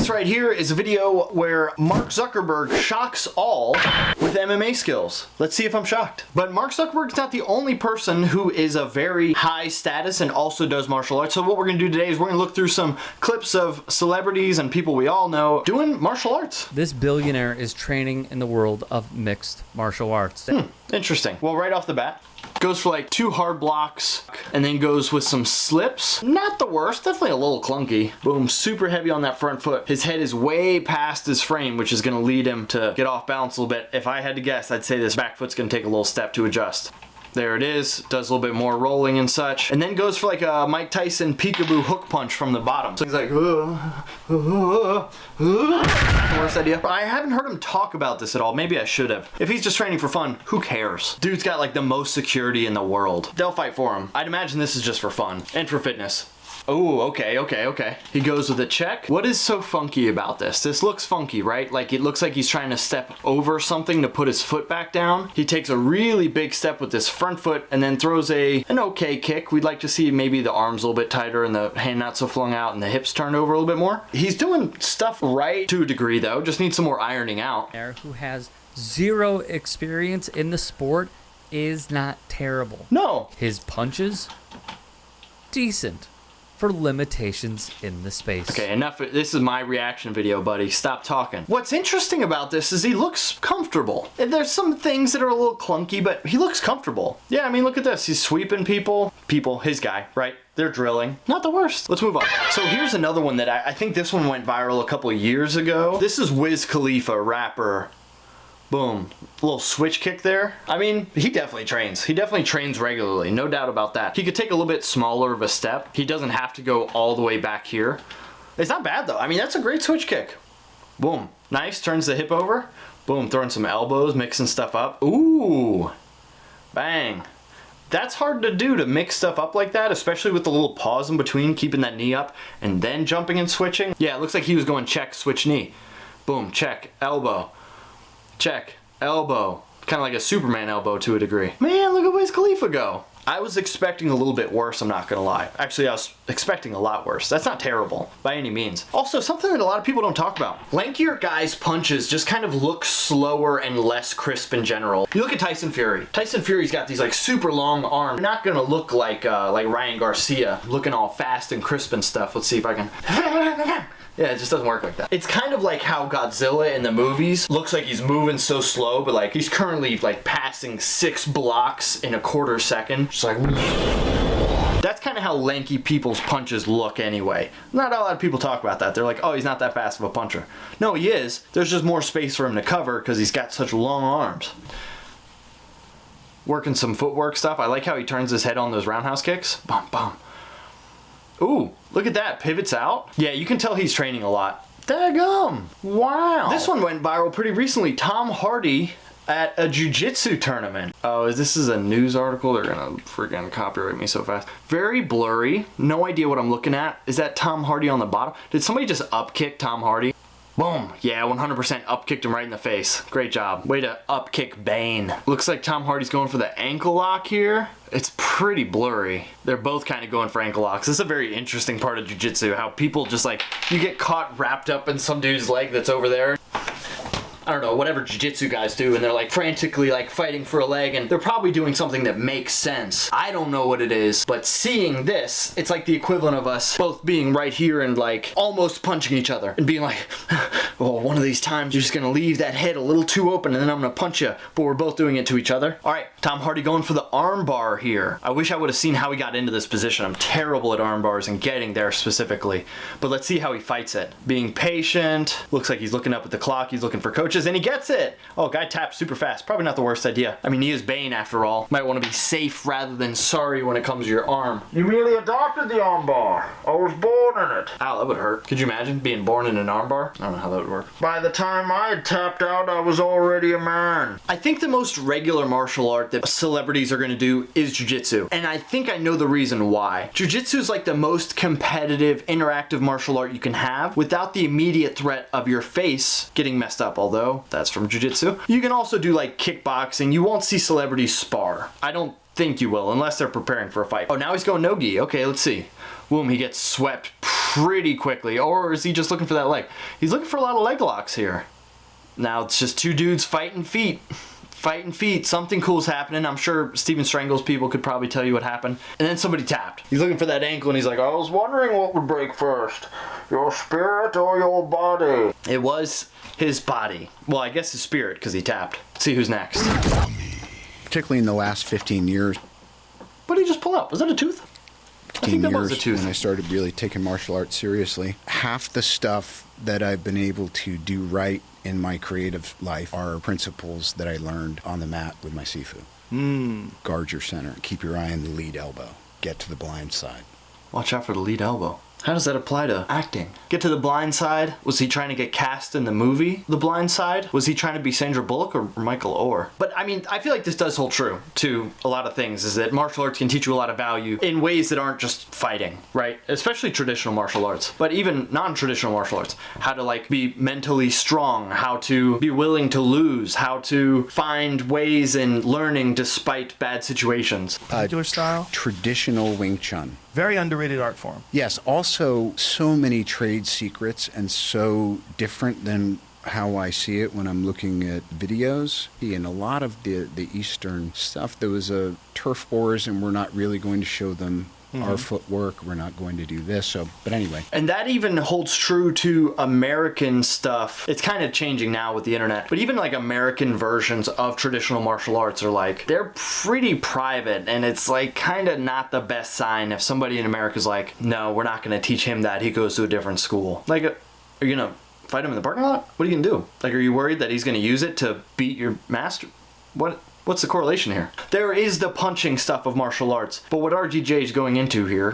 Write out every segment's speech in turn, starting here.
This right here is a video where Mark Zuckerberg shocks all with MMA skills. Let's see if I'm shocked. But Mark Zuckerberg's not the only person who is a very high status and also does martial arts. So what we're gonna do today is we're gonna look through some clips of celebrities and people we all know doing martial arts. This billionaire is training in the world of mixed martial arts. Interesting. Well, right off the bat, goes for like 2 hard blocks and then goes with some slips. Not the worst, definitely a little clunky. Boom, super heavy on that front foot. His head is way past his frame, which is gonna lead him to get off balance a little bit. If I had to guess, I'd say this back foot's gonna take a little step to adjust. There it is, does a little bit more rolling and such, and then goes for like a Mike Tyson peekaboo hook punch from the bottom. So he's like, worst idea. I haven't heard him talk about this at all. Maybe I should have. If he's just training for fun, who cares? Dude's got like the most security in the world. They'll fight for him. I'd imagine this is just for fun and for fitness. Oh, okay. He goes with a check. What is so funky about this? This looks funky, right? Like it looks like he's trying to step over something to put his foot back down. He takes a really big step with this front foot and then throws an okay kick. We'd like to see maybe the arms a little bit tighter and the hand not so flung out and the hips turned over a little bit more. He's doing stuff right to a degree though. Just needs some more ironing out. Who has zero experience in the sport is not terrible. No. His punches, decent. For limitations in the space. Okay, enough. This is my reaction video, buddy. Stop talking. What's interesting about this is he looks comfortable. And there's some things that are a little clunky, but he looks comfortable. Yeah, I mean, look at this. He's sweeping people. His guy, right? They're drilling. Not the worst. Let's move on. So here's another one that I think this one went viral a couple of years ago. This is Wiz Khalifa, rapper. Boom. A little switch kick there. I mean, he definitely trains. He definitely trains regularly. No doubt about that. He could take a little bit smaller of a step. He doesn't have to go all the way back here. It's not bad though. I mean, that's a great switch kick. Boom. Nice. Turns the hip over. Boom. Throwing some elbows, mixing stuff up. Ooh. Bang. That's hard to do, to mix stuff up like that, especially with the little pause in between, keeping that knee up and then jumping and switching. Yeah, it looks like he was going check, switch knee. Boom. Check. Elbow. Check, elbow, kind of like a Superman elbow to a degree. Man, look at Wiz Khalifa go. I was expecting a little bit worse, I'm not gonna lie. Actually, I was expecting a lot worse. That's not terrible, by any means. Also, something that a lot of people don't talk about. Lankier guys' punches just kind of look slower and less crisp in general. You look at Tyson Fury. Tyson Fury's got these like super long arms. They're not gonna look like Ryan Garcia, looking all fast and crisp and stuff. Let's see if I can... Yeah, it just doesn't work like that. It's kind of like how Godzilla in the movies looks like he's moving so slow, but like he's currently like passing 6 blocks in a quarter second. Just like... That's kind of how lanky people's punches look anyway. Not a lot of people talk about that. They're like, oh, he's not that fast of a puncher. No, he is. There's just more space for him to cover because he's got such long arms. Working some footwork stuff. I like how he turns his head on those roundhouse kicks. Bum, bum. Ooh, look at that, pivots out. Yeah, you can tell he's training a lot. Daggum, wow. This one went viral pretty recently. Tom Hardy at a jiu-jitsu tournament. Oh, this is a news article? They're gonna freaking copyright me so fast. Very blurry, no idea what I'm looking at. Is that Tom Hardy on the bottom? Did somebody just up-kick Tom Hardy? Boom, yeah, 100% up-kicked him right in the face. Great job. Way to up-kick Bane. Looks like Tom Hardy's going for the ankle lock here. It's pretty blurry. They're both kind of going for ankle locks. This is a very interesting part of jiu-jitsu, how people just like, you get caught wrapped up in some dude's leg that's over there. I don't know, whatever jiu-jitsu guys do, and they're like frantically like fighting for a leg, and they're probably doing something that makes sense. I don't know what it is, but seeing this, it's like the equivalent of us both being right here and like almost punching each other and being like, well, one of these times you're just gonna leave that head a little too open and then I'm gonna punch you, but we're both doing it to each other. All right, Tom Hardy going for the arm bar here. I wish I would have seen how he got into this position. I'm terrible at arm bars and getting there specifically, but let's see how he fights it. Being patient, looks like he's looking up at the clock, he's looking for coaches, and he gets it. Oh, guy taps super fast. Probably not the worst idea. I mean, he is Bane after all. Might want to be safe rather than sorry when it comes to your arm. You really adopted the arm bar. I was born in it. Ow, that would hurt. Could you imagine being born in an arm bar? I don't know how that would work. By the time I had tapped out, I was already a man. I think the most regular martial art that celebrities are going to do is jiu-jitsu. And I think I know the reason why. Jiu-jitsu is like the most competitive, interactive martial art you can have without the immediate threat of your face getting messed up, although that's from jiu-jitsu. You can also do like kickboxing. You won't see celebrities spar. I don't think you will, unless they're preparing for a fight. Oh, now he's going no-gi. Okay, let's see. Boom, he gets swept pretty quickly. Or is he just looking for that leg? He's looking for a lot of leg locks here. Now it's just two dudes fighting feet. Fighting feet. Something cool's happening. I'm sure Steven Strangle's people could probably tell you what happened. And then somebody tapped. He's looking for that ankle and he's like, I was wondering what would break first. Your spirit or your body? It was his body. Well, I guess his spirit because he tapped. Let's see who's next. Particularly in the last 15 years. What did he just pull out? Was that a tooth? I think that was a tooth. When I started really taking martial arts seriously. Half the stuff that I've been able to do right in my creative life are principles that I learned on the mat with my Sifu. Guard your center. Keep your eye on the lead elbow. Get to the blind side. Watch out for the lead elbow. How does that apply to acting? Get to the blind side? Was he trying to get cast in the movie The Blind Side? Was he trying to be Sandra Bullock or Michael Orr? But I mean, I feel like this does hold true to a lot of things, is that martial arts can teach you a lot of value in ways that aren't just fighting, right? Especially traditional martial arts, but even non-traditional martial arts. How to like be mentally strong, how to be willing to lose, how to find ways in learning despite bad situations. Particular style? Traditional Wing Chun. Very underrated art form. Yes, also so many trade secrets and so different than how I see it when I'm looking at videos. In a lot of the Eastern stuff, there was a turf wars and we're not really going to show them our footwork. We're not going to do this. So, but anyway. And that even holds true to American stuff. It's kind of changing now with the internet. But even like American versions of traditional martial arts are like, they're pretty private. And it's like kind of not the best sign if somebody in America's like, no, we're not going to teach him that. He goes to a different school. Like, are you going to fight him in the parking lot? What are you going to do? Like, are you worried that he's going to use it to beat your master? What's the correlation here? There is the punching stuff of martial arts, but what RGJ is going into here,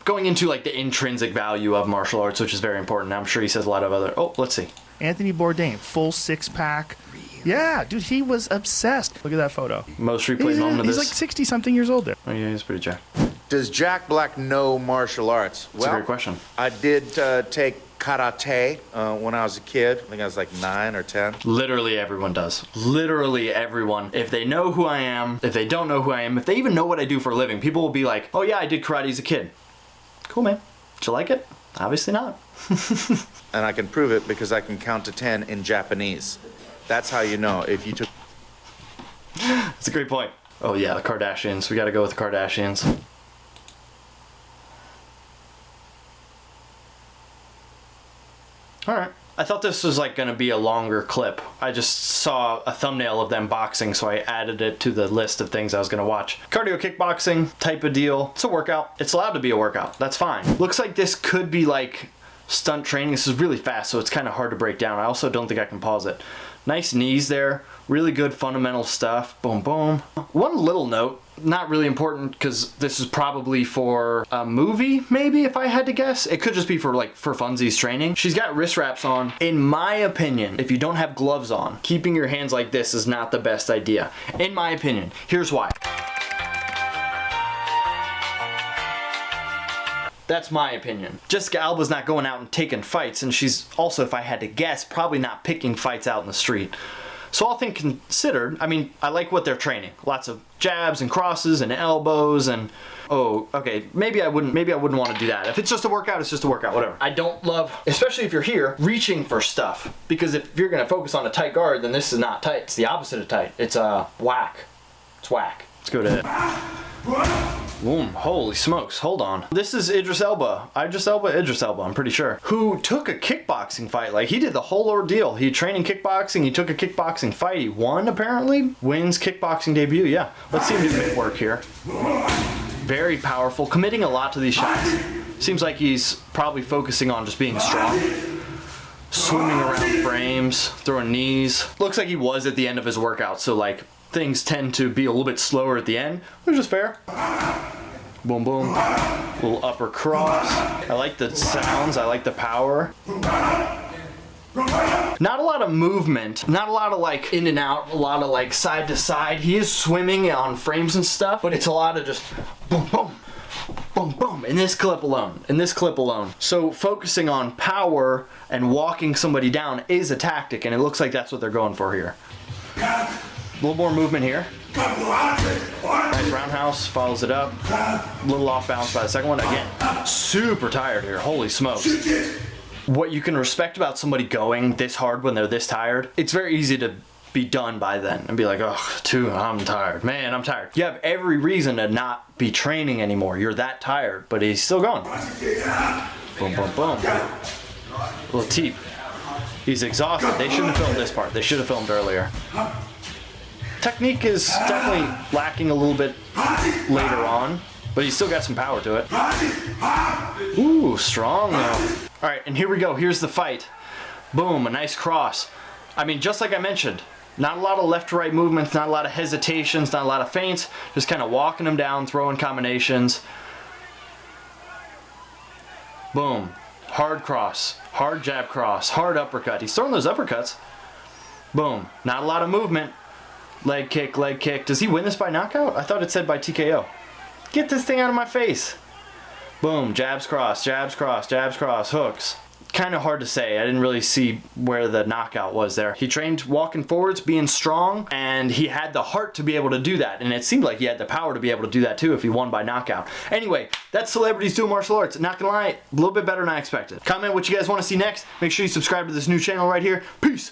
going into like the intrinsic value of martial arts, which is very important. I'm sure he says a lot of other, let's see. Anthony Bourdain, full six-pack. Yeah, dude, he was obsessed. Look at that photo. Most replayed moment of this. He's like 60-something years old there. Oh yeah, he's pretty jacked. Does Jack Black know martial arts? That's a great question. I did take karate when I was a kid. I think I was like 9 or 10. Literally everyone does. Literally everyone. If they know who I am, if they don't know who I am, if they even know what I do for a living, people will be like, oh yeah, I did karate as a kid. Cool, man. Did you like it? Obviously not. And I can prove it because I can count to 10 in Japanese. That's how you know if you took... That's a great point. Oh yeah, the Kardashians. We gotta go with the Kardashians. Alright. I thought this was like gonna be a longer clip. I just saw a thumbnail of them boxing, so I added it to the list of things I was gonna watch. Cardio kickboxing type of deal. It's a workout. It's allowed to be a workout. That's fine. Looks like this could be like stunt training. This is really fast, so it's kind of hard to break down. I also don't think I can pause it. Nice knees there. Really good fundamental stuff. Boom, boom. One little note. Not really important because this is probably for a movie, maybe, if I had to guess. It could just be for funsies training. She's got wrist wraps on. In my opinion, if you don't have gloves on, keeping your hands like this is not the best idea. In my opinion. Here's why. That's my opinion. Jessica Alba's not going out and taking fights, and she's also, if I had to guess, probably not picking fights out in the street. So all things considered, I mean, I like what they're training. Lots of jabs and crosses and elbows and, oh, okay, maybe I wouldn't want to do that. If it's just a workout, it's just a workout, whatever. I don't love, especially if you're here, reaching for stuff. Because if you're gonna focus on a tight guard, then this is not tight. It's the opposite of tight. It's whack. It's whack. Let's go to it. Boom, holy smokes, hold on. This is Idris Elba, Idris Elba, I'm pretty sure, who took a kickboxing fight. Like, he did the whole ordeal. He trained in kickboxing, he took a kickboxing fight, he won, apparently. Wins kickboxing debut, yeah. Let's see his bit work here. Very powerful, committing a lot to these shots. Seems like he's probably focusing on just being strong. Swimming around frames, throwing knees. Looks like he was at the end of his workout, so like, things tend to be a little bit slower at the end, which is fair. Boom, boom. Little upper cross. I like the sounds. I like the power. Not a lot of movement. Not a lot of like in and out. A lot of like side to side. He is swimming on frames and stuff, but it's a lot of just boom, boom, boom, boom. In this clip alone. So focusing on power and walking somebody down is a tactic, and it looks like that's what they're going for here. A little more movement here. Nice roundhouse, follows it up. A little off balance by the second one. Again, super tired here. Holy smokes. What you can respect about somebody going this hard when they're this tired, it's very easy to be done by then and be like, oh, I'm tired. Man, I'm tired. You have every reason to not be training anymore. You're that tired, but he's still going. Boom, boom, boom. Little teep. He's exhausted. They shouldn't have filmed this part. They should have filmed earlier. Technique is definitely lacking a little bit later on, but he's still got some power to it. Ooh, strong though. All right, and here we go. Here's the fight. Boom, a nice cross. I mean, just like I mentioned, not a lot of left to right movements, not a lot of hesitations, not a lot of feints, just kind of walking him down, throwing combinations. Boom. Hard cross, hard jab cross, hard uppercut. He's throwing those uppercuts. Boom. Not a lot of movement. Leg kick, leg kick. Does he win this by knockout? I thought it said by TKO. Get this thing out of my face. Boom. Jabs cross, jabs cross, jabs cross, hooks. Kind of hard to say. I didn't really see where the knockout was there. He trained walking forwards, being strong, and he had the heart to be able to do that. And it seemed like he had the power to be able to do that too if he won by knockout. Anyway, that's Celebrities Doing Martial Arts. Not gonna lie, a little bit better than I expected. Comment what you guys want to see next. Make sure you subscribe to this new channel right here. Peace.